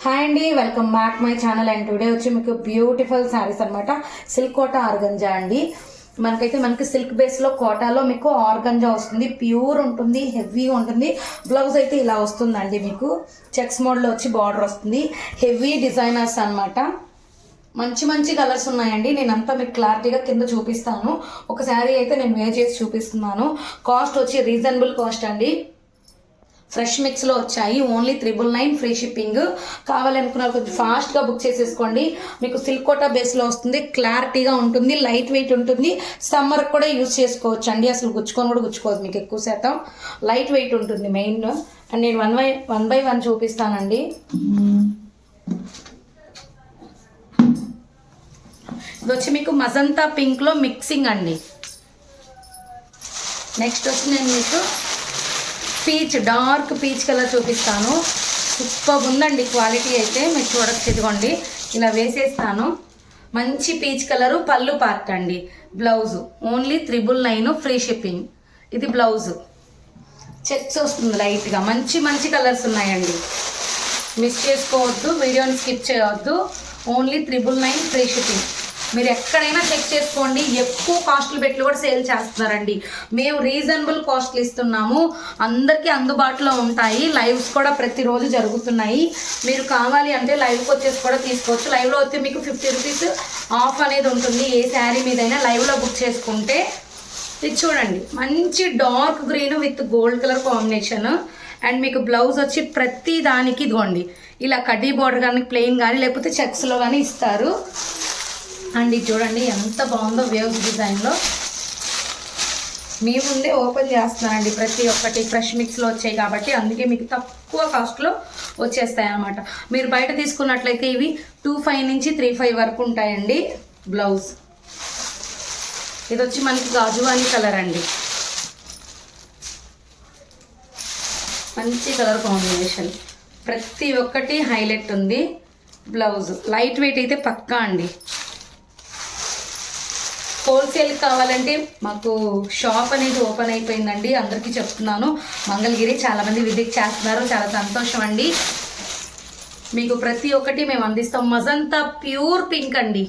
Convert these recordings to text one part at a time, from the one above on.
Hi అండి, welcome back my channel. And today వచ్చి మీకు బ్యూటిఫుల్ శారీస్ అనమాట. సిల్క్ కోటా ఆర్గంజా అండి. మనకి సిల్క్ బేస్లో కోటాలో మీకు ఆర్గంజా వస్తుంది. ప్యూర్ ఉంటుంది, హెవీగా ఉంటుంది. బ్లౌజ్ అయితే ఇలా వస్తుందండి. మీకు చెక్స్ మోడ్లో వచ్చి బార్డర్ వస్తుంది. హెవీ డిజైనర్స్ అనమాట. మంచి మంచి కలర్స్ ఉన్నాయండి. నేనంతా మీకు క్లారిటీగా కింద చూపిస్తాను. ఒక శారీ అయితే నేను వేర్ చేసి చూపిస్తున్నాను. కాస్ట్ వచ్చి రీజనబుల్ కాస్ట్ అండి. ఫ్రెష్ మిక్స్లో వచ్చాయి. Only 999 free shipping. కావాలనుకున్నారు కొంచెం ఫాస్ట్గా బుక్ చేసేసుకోండి. మీకు సిల్క్ కోటా బేస్లో వస్తుంది. క్లారిటీగా ఉంటుంది, లైట్ వెయిట్ ఉంటుంది. సమ్మర్ కూడా యూజ్ చేసుకోవచ్చు అండి. అసలు గుచ్చుకొని కూడా గుచ్చుకోవచ్చు. మీకు ఎక్కువ శాతం లైట్ వెయిట్ ఉంటుంది మెయిన్. అండ్ నేను వన్ బై వన్ చూపిస్తానండి. ఇది వచ్చి మీకు మజంతా పింక్లో మిక్సింగ్ అండి. నెక్స్ట్ వచ్చి నేను మీకు పీచ్, డార్క్ పీచ్ కలర్ చూపిస్తాను. సూపర్ ఉందండి క్వాలిటీ అయితే. మీరు చూడొచ్చు, ఇదిగోండి ఇలా వేసేస్తాను. మంచి పీచ్ కలరు. పళ్ళు పార్ట్ అండి. Blouse only 999 free shipping. ఇది బ్లౌజు. చెక్స్ వస్తుంది లైట్గా. మంచి మంచి కలర్స్ ఉన్నాయండి. మిస్ చేసుకోవద్దు, వీడియోని స్కిప్ చేయవద్దు. Only 999 free shipping. మీరు ఎక్కడైనా చెక్ చేసుకోండి. ఎక్కువ కాస్ట్లు పెట్టి కూడా సేల్ చేస్తున్నారండి. మేము రీజనబుల్ కాస్ట్లు ఇస్తున్నాము. అందరికీ అందుబాటులో ఉంటాయి. లైవ్స్ కూడా ప్రతిరోజు జరుగుతున్నాయి. మీరు కావాలి అంటే లైవ్కి వచ్చేసి కూడా తీసుకోవచ్చు. లైవ్లో వచ్చి మీకు 50 రూపీస్ ఆఫ్ అనేది ఉంటుంది. ఏ శారీ మీదైనా లైవ్లో బుక్ చేసుకుంటే. ఇది చూడండి, మంచి dark green with gold colour combination. And మీకు బ్లౌజ్ వచ్చి ప్రతి దానికి ఇదిగోండి ఇలా కడ్డీ బార్డర్ కానీ ప్లెయిన్ కానీ లేకపోతే చెక్స్లో కానీ ఇస్తారు. అండ్ ఇది చూడండి ఎంత బాగుందో వేవ్స్ డిజైన్లో. మీ ముందే ఓపెన్ చేస్తున్నానండి. ప్రతి ఒక్కటి ఫ్రెష్ మిక్స్లో వచ్చాయి కాబట్టి అందుకే మీకు తక్కువ కాస్ట్లో వచ్చేస్తాయి అన్నమాట. మీరు బయట తీసుకున్నట్లయితే ఇవి 25 నుంచి 35 వరకు ఉంటాయండి. బ్లౌజ్ ఇది వచ్చి మనకి గాజువాని కలర్ అండి. మంచి కలర్ కాంబినేషన్. ప్రతి ఒక్కటి హైలైట్ ఉంది. బ్లౌజ్ లైట్ వెయిట్ అయితే పక్కా అండి. హోల్సేల్ కావాలంటే మాకు షాప్ అనేది ఓపెన్ అయిపోయిందండి. అందరికీ చెప్తున్నాను. మంగళగిరి చాలామంది విజిట్ చేస్తున్నారు. చాలా సంతోషం అండి. మీకు ప్రతి ఒక్కటి మేము అందిస్తాం. మజంతా ప్యూర్ పింక్ అండి.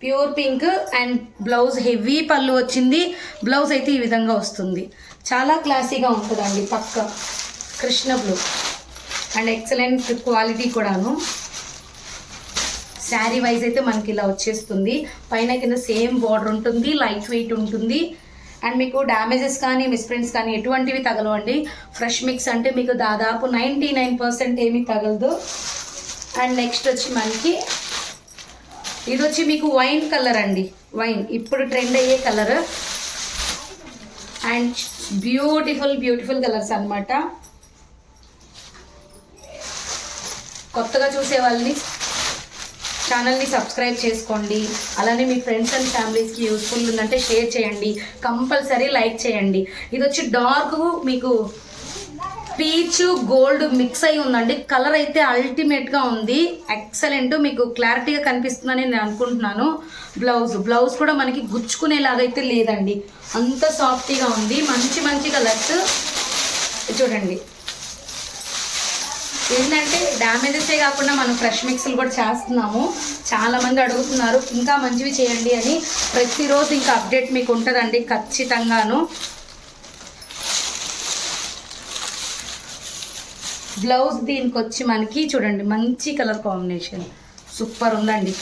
Pure pink. And blouse heavy పళ్ళు వచ్చింది. బ్లౌజ్ అయితే ఈ విధంగా వస్తుంది. చాలా క్లాసీగా ఉంటుందండి. పక్క Krishna blue and excellent quality కూడాను. శారీ వైజ్ అయితే మనకి ఇలా వచ్చేస్తుంది. పైన కింద సేమ్ బార్డర్ ఉంటుంది. లైట్ వెయిట్ ఉంటుంది. అండ్ మీకు డ్యామేజెస్ కానీ మిస్ప్రింట్స్ కానీ ఎటువంటివి తగలవండి. ఫ్రెష్ మిక్స్ అంటే మీకు దాదాపు 99% ఏమీ తగలదు. అండ్ నెక్స్ట్ వచ్చి మనకి ఇది వచ్చి మీకు వైన్ కలర్ అండి. వైన్ ఇప్పుడు ట్రెండ్ అయ్యే కలర్. అండ్ బ్యూటిఫుల్ కలర్స్ అనమాట. కొత్తగా చూసే వాళ్ళని ఛానల్ని సబ్స్క్రైబ్ చేసుకోండి. అలానే మీ ఫ్రెండ్స్ అండ్ ఫ్యామిలీస్కి యూస్ఫుల్ ఉందంటే షేర్ చేయండి. కంపల్సరీ లైక్ చేయండి. ఇది వచ్చి డార్క్ మీకు పీచ్ గోల్డ్ మిక్స్ అయి ఉందండి. కలర్ అయితే అల్టిమేట్గా ఉంది. ఎక్సలెంట్. మీకు క్లారిటీగా కనిపిస్తుందని నేను అనుకుంటున్నాను. బ్లౌజ్ కూడా మనకి గుచ్చుకునేలాగైతే లేదండి. అంత సాఫ్టీగా ఉంది. మంచి మంచి కలర్స్ చూడండి. ఏంటంటే డ్యామేజెసే కాకుండా మనం ఫ్రెష్ మిక్స్లు కూడా చేస్తున్నాము. చాలామంది అడుగుతున్నారు ఇంకా మంచివి చేయండి అని. ప్రతిరోజు ఇంకా అప్డేట్ మీకు ఉంటుందండి ఖచ్చితంగాను. బ్లౌజ్ దీనికి వచ్చి మనకి చూడండి మంచి కలర్ కాంబినేషన్. సూపర్ ఉందండి.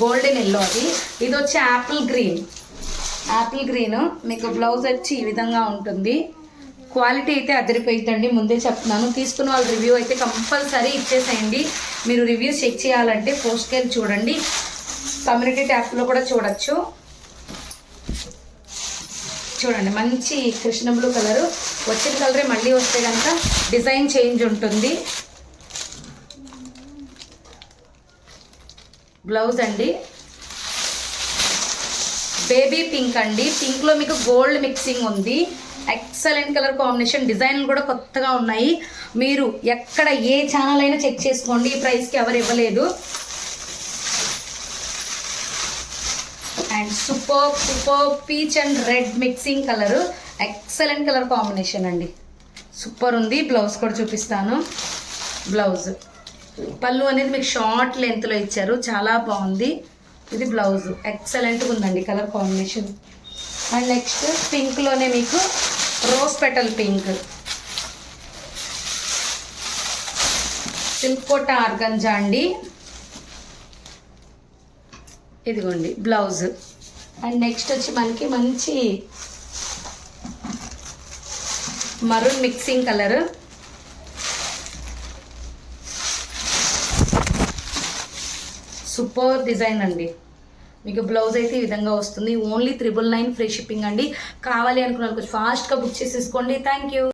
గోల్డెన్ ఎల్లో అది. ఇది వచ్చి యాపిల్ గ్రీన్. మీకు బ్లౌజ్ వచ్చి ఈ విధంగా ఉంటుంది. క్వాలిటీ అయితే అదిరిపోయిందండి. ముందే చెప్తున్నాను. తీసుకున్న వాళ్ళ రివ్యూ అయితే కంపల్సరీ ఇచ్చేసేయండి. మీరు రివ్యూస్ చెక్ చేయాలంటే పోస్ట్కి వెళ్ళి చూడండి. కమ్యూనిటీ ట్యాబ్లో కూడా చూడొచ్చు. చూడండి మంచి కృష్ణ బ్లూ కలరు. వచ్చిన కలరే మళ్ళీ వస్తే కనుక డిజైన్ చేంజ్ ఉంటుంది. బ్లౌజ్ అండి బేబీ పింక్ అండి. పింక్లో మీకు గోల్డ్ మిక్సింగ్ ఉంది. Excellent colour combination. డిజైన్లు కూడా కొత్తగా ఉన్నాయి. మీరు ఎక్కడ ఏ ఛానల్ అయినా చెక్ చేసుకోండి. ఈ ప్రైస్కి ఎవరు ఇవ్వలేదు. And super peach and red mixing colour. Excellent colour combination అండి. సూపర్ ఉంది. బ్లౌజ్ కూడా చూపిస్తాను. బ్లౌజ్ పళ్ళు అనేది మీకు షార్ట్ లెంత్లో ఇచ్చారు, చాలా బాగుంది. ఇది బ్లౌజ్ ఎక్సలెంట్గా ఉందండి కలర్ కాంబినేషన్. అండ్ నెక్స్ట్ పింక్లోనే మీకు రోజ్ పెటల్ పింక్, సిల్క్ కోట ఆర్గంజా అండి. ఇదిగోండి బ్లౌజ్. అండ్ నెక్స్ట్ వచ్చి మనకి మంచి maroon mixing colour, super design అండి. మీకు బ్లౌజ్ అయితే ఈ విధంగా వస్తుంది. ఓన్లీ 999 ఫ్రీ షిప్పింగ్ అండి. కావాలి అనుకున్న ఫాస్ట్గా బుక్ చేసేసుకోండి. Thank you.